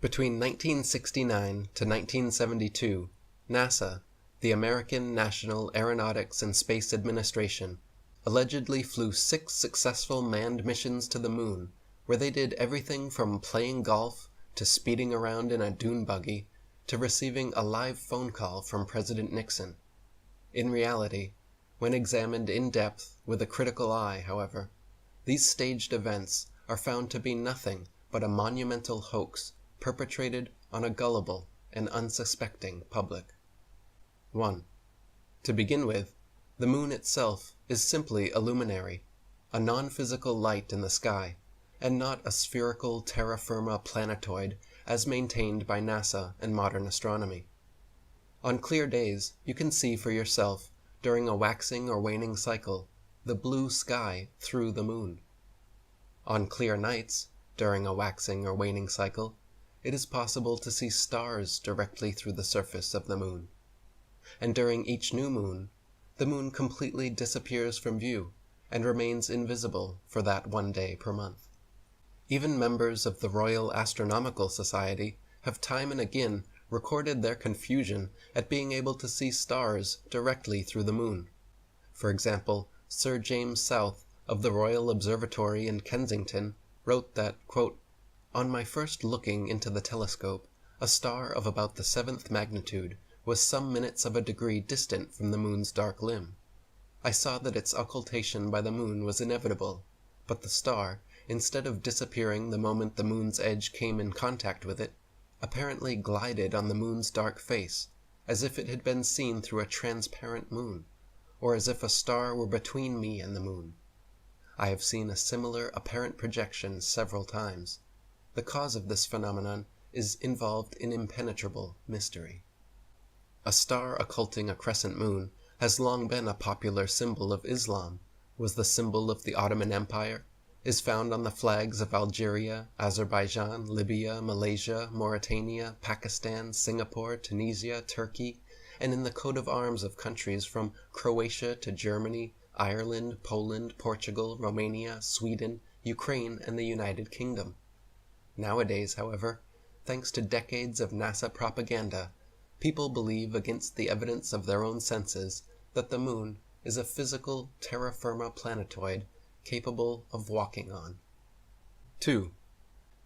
Between 1969 to 1972, NASA, the American National Aeronautics and Space Administration, allegedly flew 6 successful manned missions to the moon, where they did everything from playing golf to speeding around in a dune buggy to receiving a live phone call from President Nixon. In reality, when examined in depth with a critical eye, however, these staged events are found to be nothing but a monumental hoax perpetrated on a gullible and unsuspecting public. 1. To begin with, the moon itself is simply a luminary, a non-physical light in the sky, and not a spherical terra firma planetoid as maintained by NASA and modern astronomy. On clear days, you can see for yourself, during a waxing or waning cycle, the blue sky through the moon. On clear nights, during a waxing or waning cycle, it is possible to see stars directly through the surface of the moon. And during each new moon, the moon completely disappears from view and remains invisible for that one day per month. Even members of the Royal Astronomical Society have time and again recorded their confusion at being able to see stars directly through the moon. For example, Sir James South of the Royal Observatory in Kensington wrote that, quote, "On my first looking into the telescope, a star of about the 7th magnitude was some minutes of a degree distant from the moon's dark limb. I saw that its occultation by the moon was inevitable, but the star, instead of disappearing the moment the moon's edge came in contact with it, apparently glided on the moon's dark face, as if it had been seen through a transparent moon, or as if a star were between me and the moon. I have seen a similar apparent projection several times. The cause of this phenomenon is involved in impenetrable mystery." A star occulting a crescent moon has long been a popular symbol of Islam, was the symbol of the Ottoman Empire, is found on the flags of Algeria, Azerbaijan, Libya, Malaysia, Mauritania, Pakistan, Singapore, Tunisia, Turkey, and in the coat of arms of countries from Croatia to Germany, Ireland, Poland, Portugal, Romania, Sweden, Ukraine, and the United Kingdom. Nowadays, however, thanks to decades of NASA propaganda, people believe against the evidence of their own senses that the moon is a physical terra firma planetoid capable of walking on. 2.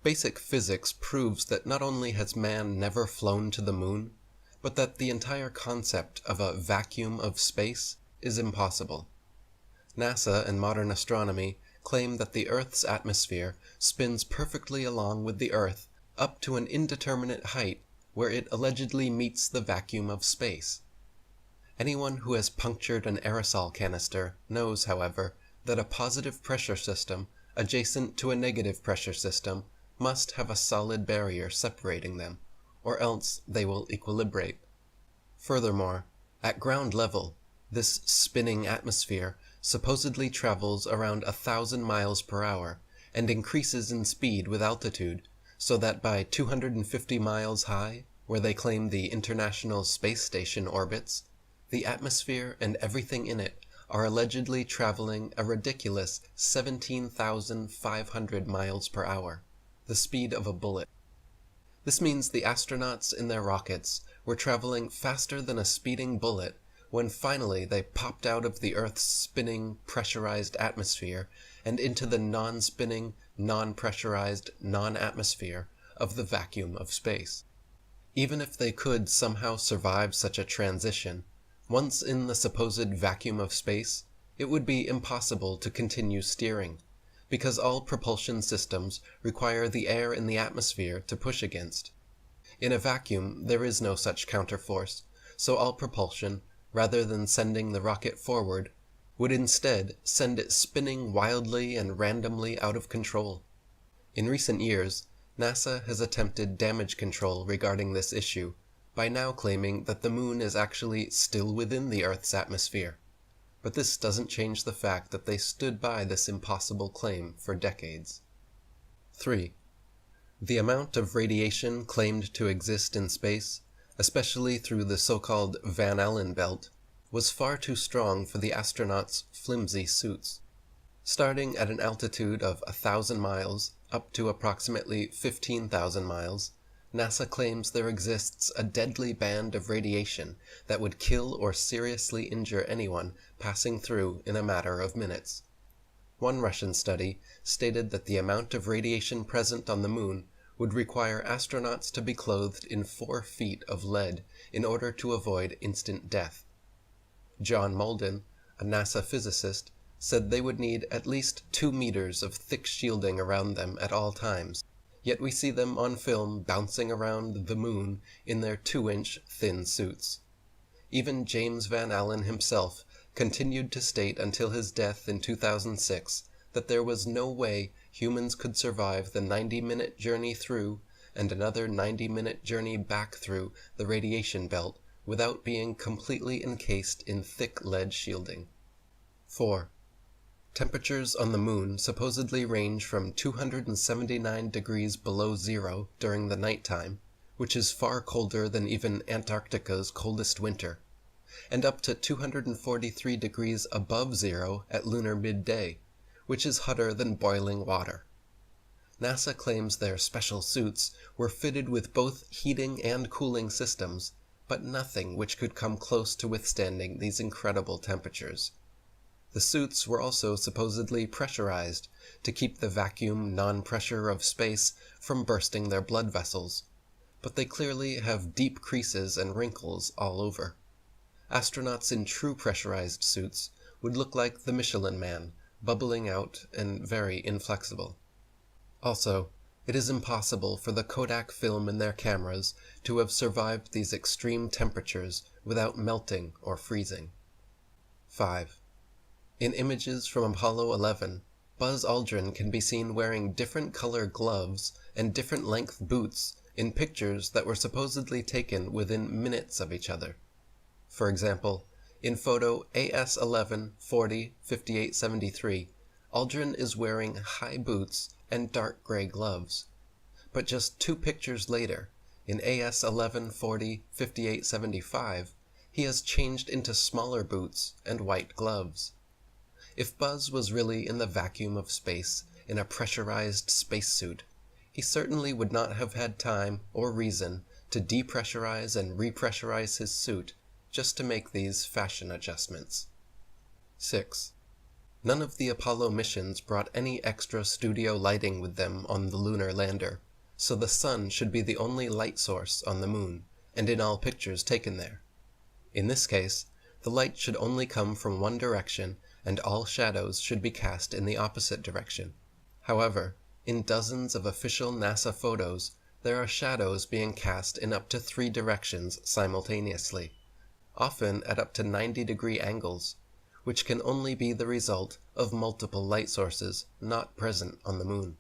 Basic physics proves that not only has man never flown to the moon, but that the entire concept of a vacuum of space is impossible. NASA and modern astronomy claim that the Earth's atmosphere spins perfectly along with the Earth up to an indeterminate height where it allegedly meets the vacuum of space. Anyone who has punctured an aerosol canister knows, however, that a positive pressure system adjacent to a negative pressure system must have a solid barrier separating them, or else they will equilibrate. Furthermore, at ground level, this spinning atmosphere supposedly travels around 1,000 miles per hour and increases in speed with altitude, so that by 250 miles high, where they claim the International Space Station orbits, the atmosphere and everything in it are allegedly traveling a ridiculous 17,500 miles per hour, the speed of a bullet. This means the astronauts in their rockets were traveling faster than a speeding bullet when finally they popped out of the Earth's spinning, pressurized atmosphere and into the non-spinning, non-pressurized, non-atmosphere of the vacuum of space. Even if they could somehow survive such a transition, once in the supposed vacuum of space, it would be impossible to continue steering, because all propulsion systems require the air in the atmosphere to push against. In a vacuum, there is no such counterforce, so all propulsion, rather than sending the rocket forward, would instead send it spinning wildly and randomly out of control. In recent years, NASA has attempted damage control regarding this issue by now claiming that the moon is actually still within the Earth's atmosphere, but this doesn't change the fact that they stood by this impossible claim for decades. 3. The amount of radiation claimed to exist in space, especially through the so-called Van Allen belt, was far too strong for the astronauts' flimsy suits. Starting at an altitude of 1,000 miles up to approximately 15,000 miles, NASA claims there exists a deadly band of radiation that would kill or seriously injure anyone passing through in a matter of minutes. One Russian study stated that the amount of radiation present on the moon would require astronauts to be clothed in 4 feet of lead in order to avoid instant death. John Malden, a NASA physicist, said they would need at least 2 meters of thick shielding around them at all times, yet we see them on film bouncing around the moon in their 2-inch thin suits. Even James Van Allen himself continued to state until his death in 2006 that there was no way humans could survive the 90-minute journey through and another 90-minute journey back through the radiation belt without being completely encased in thick lead shielding. 4. Temperatures on the moon supposedly range from 279 degrees below zero during the nighttime, which is far colder than even Antarctica's coldest winter, and up to 243 degrees above zero at lunar midday, which is hotter than boiling water. NASA claims their special suits were fitted with both heating and cooling systems, but nothing which could come close to withstanding these incredible temperatures. The suits were also supposedly pressurized to keep the vacuum non-pressure of space from bursting their blood vessels, but they clearly have deep creases and wrinkles all over. Astronauts in true pressurized suits would look like the Michelin Man, bubbling out and very inflexible. Also, it is impossible for the Kodak film in their cameras to have survived these extreme temperatures without melting or freezing. 5. In images from Apollo 11, Buzz Aldrin can be seen wearing different color gloves and different length boots in pictures that were supposedly taken within minutes of each other. For example, in photo AS11-40-5873, Aldrin is wearing high boots and dark gray gloves. But just 2 pictures later, in AS11-40-5875, he has changed into smaller boots and white gloves. If Buzz was really in the vacuum of space in a pressurized spacesuit, he certainly would not have had time or reason to depressurize and repressurize his suit just to make these fashion adjustments. 6. None of the Apollo missions brought any extra studio lighting with them on the lunar lander, so the sun should be the only light source on the moon, and in all pictures taken there. In this case, the light should only come from one direction, and all shadows should be cast in the opposite direction. However, in dozens of official NASA photos, there are shadows being cast in up to 3 directions simultaneously, often at up to 90-degree angles, which can only be the result of multiple light sources not present on the moon.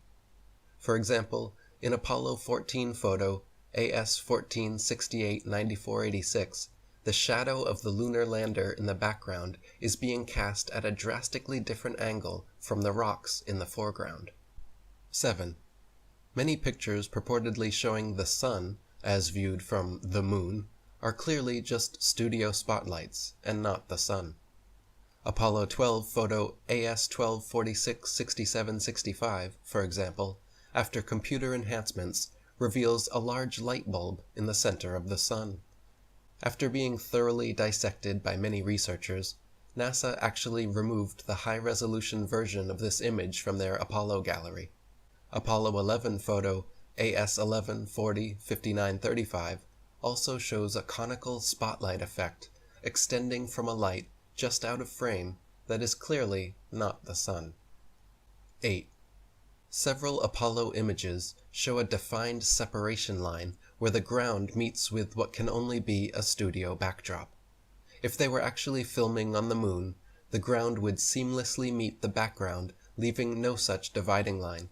For example, in Apollo 14 photo AS1468-9486, the shadow of the lunar lander in the background is being cast at a drastically different angle from the rocks in the foreground. 7. Many pictures purportedly showing the sun, as viewed from the moon, are clearly just studio spotlights and not the sun. Apollo 12 photo AS1246-6765, for example, after computer enhancements, reveals a large light bulb in the center of the sun. After being thoroughly dissected by many researchers, NASA actually removed the high-resolution version of this image from their Apollo gallery. Apollo 11 photo AS11-40-5935 also shows a conical spotlight effect extending from a light just out of frame that is clearly not the sun. 8. Several Apollo images show a defined separation line where the ground meets with what can only be a studio backdrop. If they were actually filming on the moon, the ground would seamlessly meet the background, leaving no such dividing line.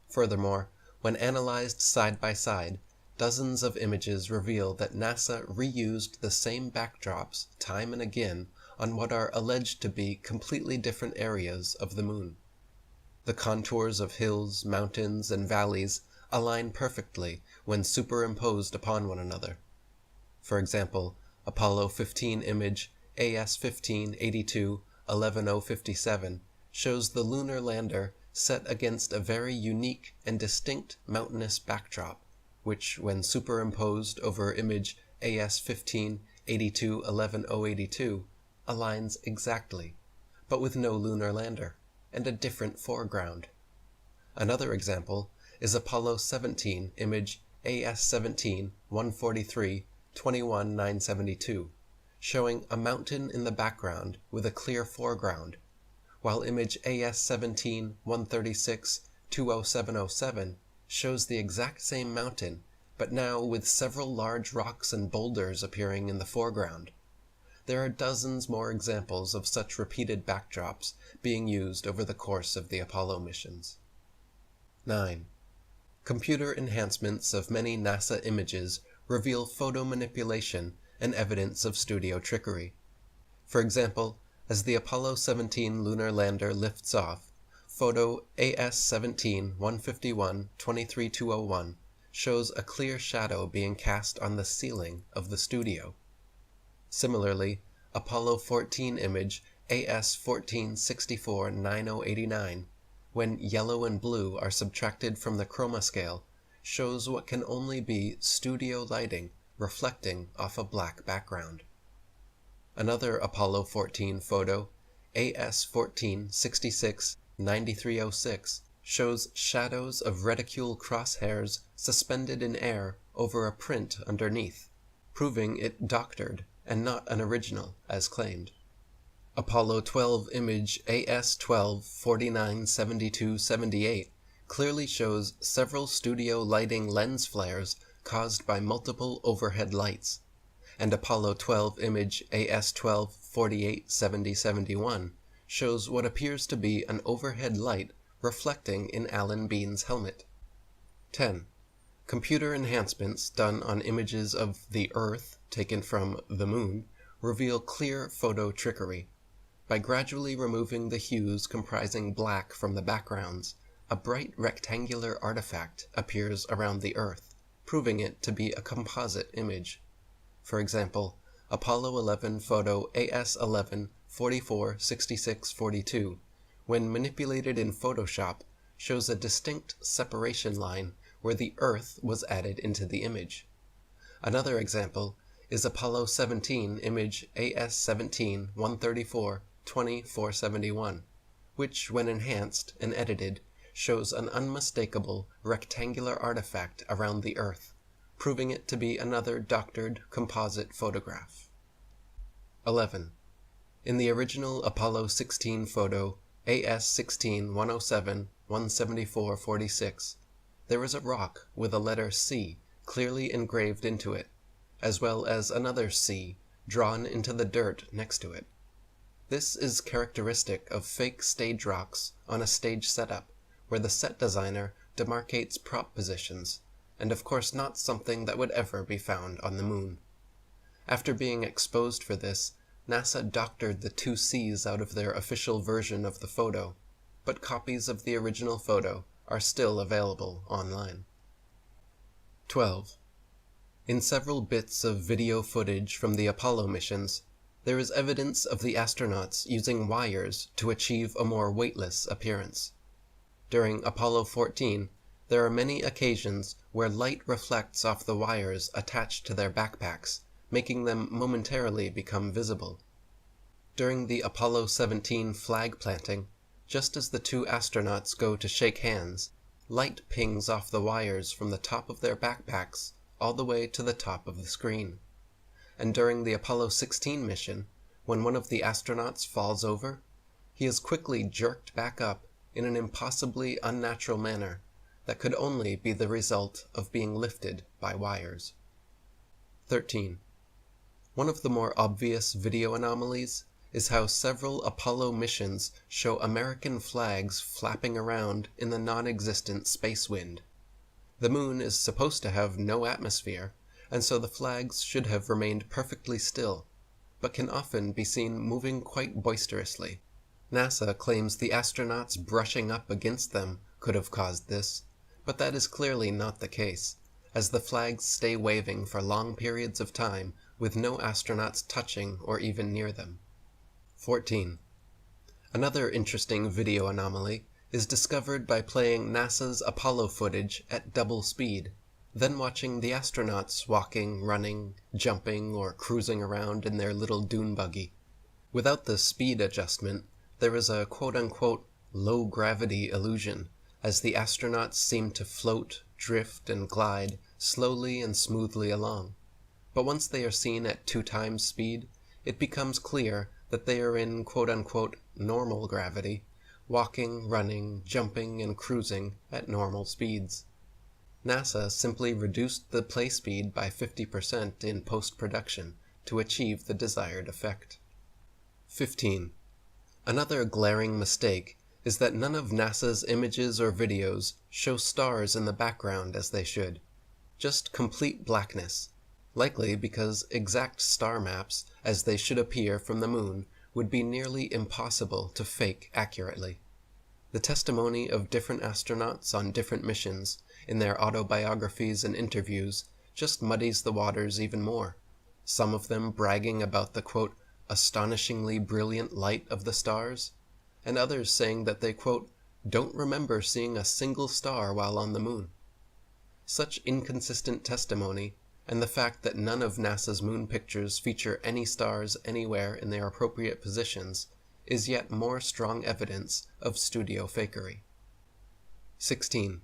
Furthermore, when analyzed side by side, dozens of images reveal that NASA reused the same backdrops time and again on what are alleged to be completely different areas of the moon. The contours of hills, mountains, and valleys align perfectly when superimposed upon one another. For example, Apollo 15 image AS1582-11057 shows the lunar lander set against a very unique and distinct mountainous backdrop, which, when superimposed over image AS-15 82-11-082, aligns exactly, but with no lunar lander, and a different foreground. Another example is Apollo 17 image AS-17 143-21-972, showing a mountain in the background with a clear foreground, while image AS-17 136-20707 shows the exact same mountain, but now with several large rocks and boulders appearing in the foreground. There are dozens more examples of such repeated backdrops being used over the course of the Apollo missions. 9. Computer enhancements of many NASA images reveal photo manipulation and evidence of studio trickery. For example, as the Apollo 17 lunar lander lifts off, photo AS-17 151-23201 shows a clear shadow being cast on the ceiling of the studio. Similarly, Apollo 14 image AS-14-64-9089, when yellow and blue are subtracted from the chroma scale, shows what can only be studio lighting reflecting off a black background. Another Apollo 14 photo, AS-14-66-9306, shows shadows of reticule crosshairs suspended in air over a print underneath, proving it doctored and not an original as claimed. Apollo 12 image AS-12-49-72-78 clearly shows several studio lighting lens flares caused by multiple overhead lights, and Apollo 12 image AS-12-48-70-71 shows what appears to be an overhead light reflecting in Alan Bean's helmet. 10. Computer enhancements done on images of the Earth taken from the Moon reveal clear photo trickery. By gradually removing the hues comprising black from the backgrounds, a bright rectangular artifact appears around the Earth, proving it to be a composite image. For example, Apollo 11 photo AS-11-44-66-42, when manipulated in Photoshop, shows a distinct separation line where the Earth was added into the image. Another example is Apollo 17 image AS-17-134-20-471, which, when enhanced and edited, shows an unmistakable rectangular artifact around the Earth, proving it to be another doctored composite photograph. 11. In the original Apollo 16 photo AS-16-107-174-46, there is a rock with a letter C clearly engraved into it, as well as another C drawn into the dirt next to it. This is characteristic of fake stage rocks on a stage setup, where the set designer demarcates prop positions, and of course not something that would ever be found on the Moon. After being exposed for this, NASA doctored the two C's out of their official version of the photo, but copies of the original photo are still available online. 12. In several bits of video footage from the Apollo missions, there is evidence of the astronauts using wires to achieve a more weightless appearance. During Apollo 14, there are many occasions where light reflects off the wires attached to their backpacks, making them momentarily become visible. During the Apollo 17 flag planting, just as the two astronauts go to shake hands, light pings off the wires from the top of their backpacks all the way to the top of the screen. And during the Apollo 16 mission, when one of the astronauts falls over, he is quickly jerked back up in an impossibly unnatural manner that could only be the result of being lifted by wires. 13. One of the more obvious video anomalies is how several Apollo missions show American flags flapping around in the non-existent space wind. The Moon is supposed to have no atmosphere, and so the flags should have remained perfectly still, but can often be seen moving quite boisterously. NASA claims the astronauts brushing up against them could have caused this, but that is clearly not the case, as the flags stay waving for long periods of time with no astronauts touching or even near them. 14. Another interesting video anomaly is discovered by playing NASA's Apollo footage at double speed, then watching the astronauts walking, running, jumping, or cruising around in their little dune buggy. Without the speed adjustment, there is a quote-unquote low-gravity illusion, as the astronauts seem to float, drift, and glide slowly and smoothly along. But once they are seen at 2 times speed, it becomes clear that they are in quote-unquote normal gravity, walking, running, jumping, and cruising at normal speeds. NASA simply reduced the play speed by 50% in post-production to achieve the desired effect. 15. Another glaring mistake is that none of NASA's images or videos show stars in the background as they should. Just complete blackness, likely because exact star maps as they should appear from the moon would be nearly impossible to fake accurately. The testimony of different astronauts on different missions in their autobiographies and interviews just muddies the waters even more, some of them bragging about the quote, astonishingly brilliant light of the stars, and others saying that they quote, don't remember seeing a single star while on the moon. Such inconsistent testimony, and the fact that none of NASA's moon pictures feature any stars anywhere in their appropriate positions, is yet more strong evidence of studio fakery. 16.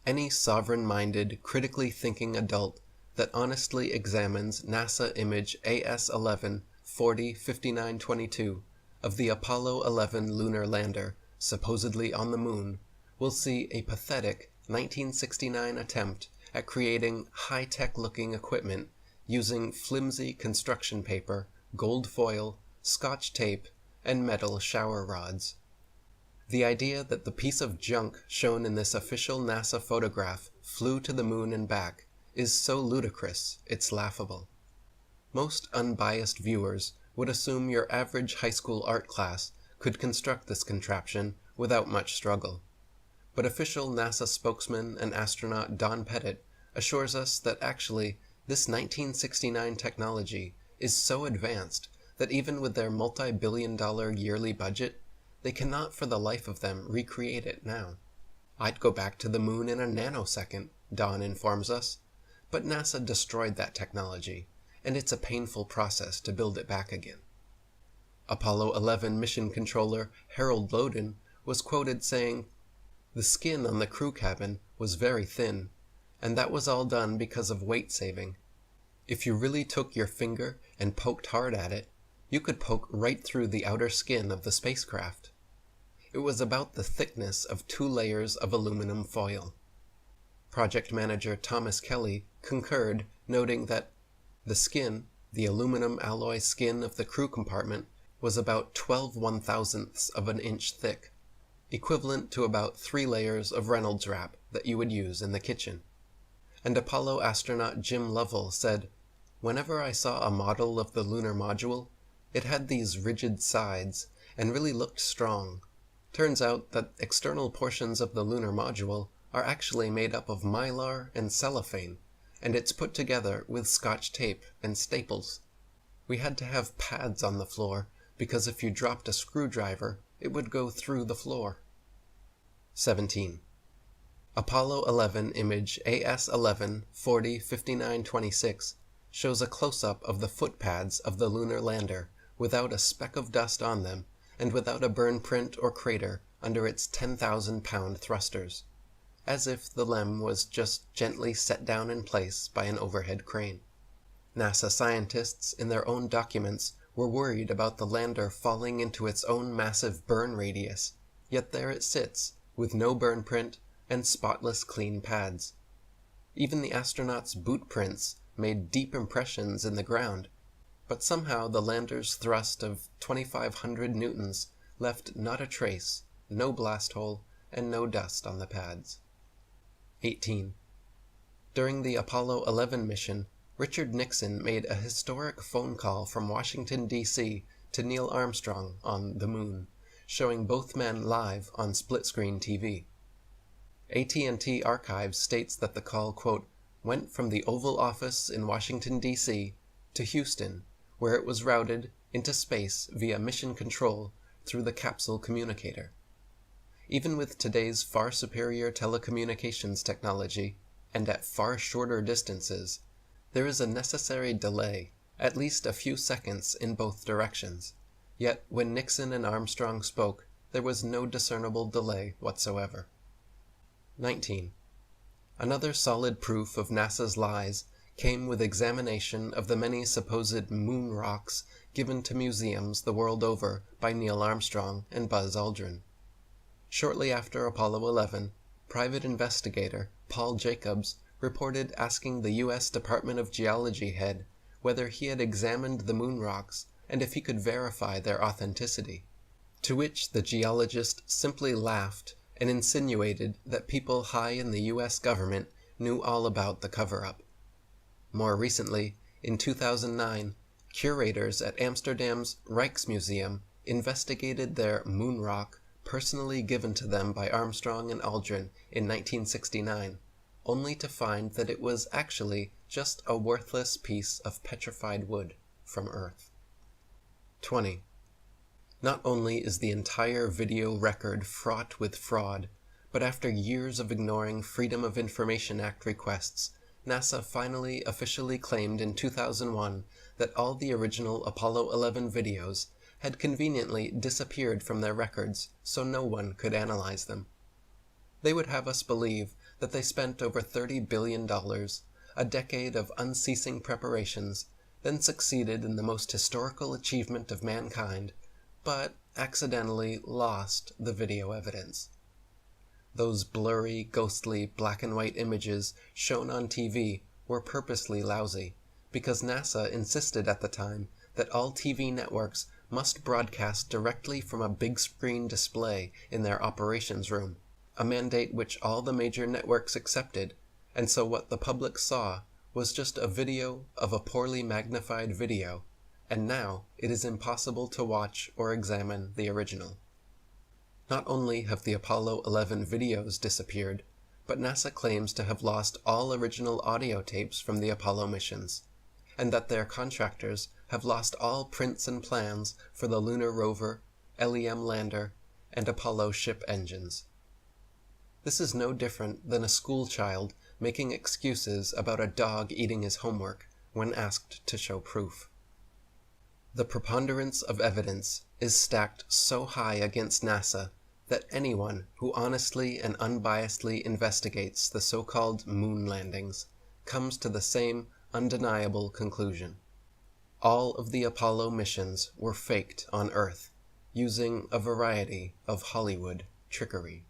Any sovereign-minded, critically thinking adult that honestly examines NASA image AS11 405922 of the Apollo 11 lunar lander supposedly on the moon will see a pathetic 1969 attempt at creating high-tech looking equipment using flimsy construction paper, gold foil, Scotch tape, and metal shower rods. The idea that the piece of junk shown in this official NASA photograph flew to the moon and back is so ludicrous it's laughable. Most unbiased viewers would assume your average high school art class could construct this contraption without much struggle. But official NASA spokesman and astronaut Don Pettit assures us that actually this 1969 technology is so advanced that even with their multi-billion-dollar yearly budget, they cannot for the life of them recreate it now. I'd go back to the moon in a nanosecond, Don informs us, but NASA destroyed that technology, and it's a painful process to build it back again. Apollo 11 mission controller Harold Loden was quoted saying, "The skin on the crew cabin was very thin, and that was all done because of weight saving. If you really took your finger and poked hard at it, you could poke right through the outer skin of the spacecraft. It was about the thickness of 2 layers of aluminum foil." Project manager Thomas Kelly concurred, noting that the skin, the aluminum alloy skin of the crew compartment, was about 12 1/1000ths of an inch thick, equivalent to about 3 layers of Reynolds wrap that you would use in the kitchen. And Apollo astronaut Jim Lovell said, "Whenever I saw a model of the lunar module, it had these rigid sides and really looked strong. Turns out that external portions of the lunar module are actually made up of mylar and cellophane, and it's put together with Scotch tape and staples. We had to have pads on the floor because if you dropped a screwdriver, it would go through the floor." 17. Apollo 11 image AS11 405926 shows a close-up of the foot pads of the lunar lander without a speck of dust on them and without a burn print or crater under its 10,000-pound thrusters, as if the LEM was just gently set down in place by an overhead crane. NASA scientists in their own documents were worried about the lander falling into its own massive burn radius, yet there it sits, with no burn print and spotless clean pads. Even the astronauts' boot prints made deep impressions in the ground, but somehow the lander's thrust of 2,500 newtons left not a trace, no blast hole, and no dust on the pads. 18. During the Apollo 11 mission, Richard Nixon made a historic phone call from Washington, D.C. to Neil Armstrong on the moon, showing both men live on split-screen TV. AT&T Archives states that the call, quote, went from the Oval Office in Washington, D.C. to Houston, where it was routed into space via mission control through the capsule communicator. Even with today's far superior telecommunications technology, and at far shorter distances, there is a necessary delay, at least a few seconds in both directions. Yet when Nixon and Armstrong spoke, there was no discernible delay whatsoever. 19. Another solid proof of NASA's lies came with examination of the many supposed moon rocks given to museums the world over by Neil Armstrong and Buzz Aldrin. Shortly after Apollo 11, private investigator Paul Jacobs reported asking the U.S. Department of Geology head whether he had examined the moon rocks and if he could verify their authenticity, to which the geologist simply laughed and insinuated that people high in the U.S. government knew all about the cover-up. More recently, in 2009, curators at Amsterdam's Rijksmuseum investigated their moon rock personally given to them by Armstrong and Aldrin in 1969, only to find that it was actually just a worthless piece of petrified wood from Earth. 20. Not only is the entire video record fraught with fraud, but after years of ignoring Freedom of Information Act requests, NASA finally officially claimed in 2001 that all the original Apollo 11 videos had conveniently disappeared from their records so no one could analyze them. They would have us believe that they spent over $30 billion, a decade of unceasing preparations, then succeeded in the most historical achievement of mankind, but accidentally lost the video evidence. Those blurry, ghostly, black-and-white images shown on TV were purposely lousy, because NASA insisted at the time that all TV networks must broadcast directly from a big-screen display in their operations room, a mandate which all the major networks accepted, and so what the public saw was just a video of a poorly magnified video, and now it is impossible to watch or examine the original. Not only have the Apollo 11 videos disappeared, but NASA claims to have lost all original audio tapes from the Apollo missions, and that their contractors have lost all prints and plans for the lunar rover, LEM lander, and Apollo ship engines. This is no different than a schoolchild making excuses about a dog eating his homework when asked to show proof. The preponderance of evidence is stacked so high against NASA that anyone who honestly and unbiasedly investigates the so-called moon landings comes to the same undeniable conclusion. All of the Apollo missions were faked on Earth, using a variety of Hollywood trickery.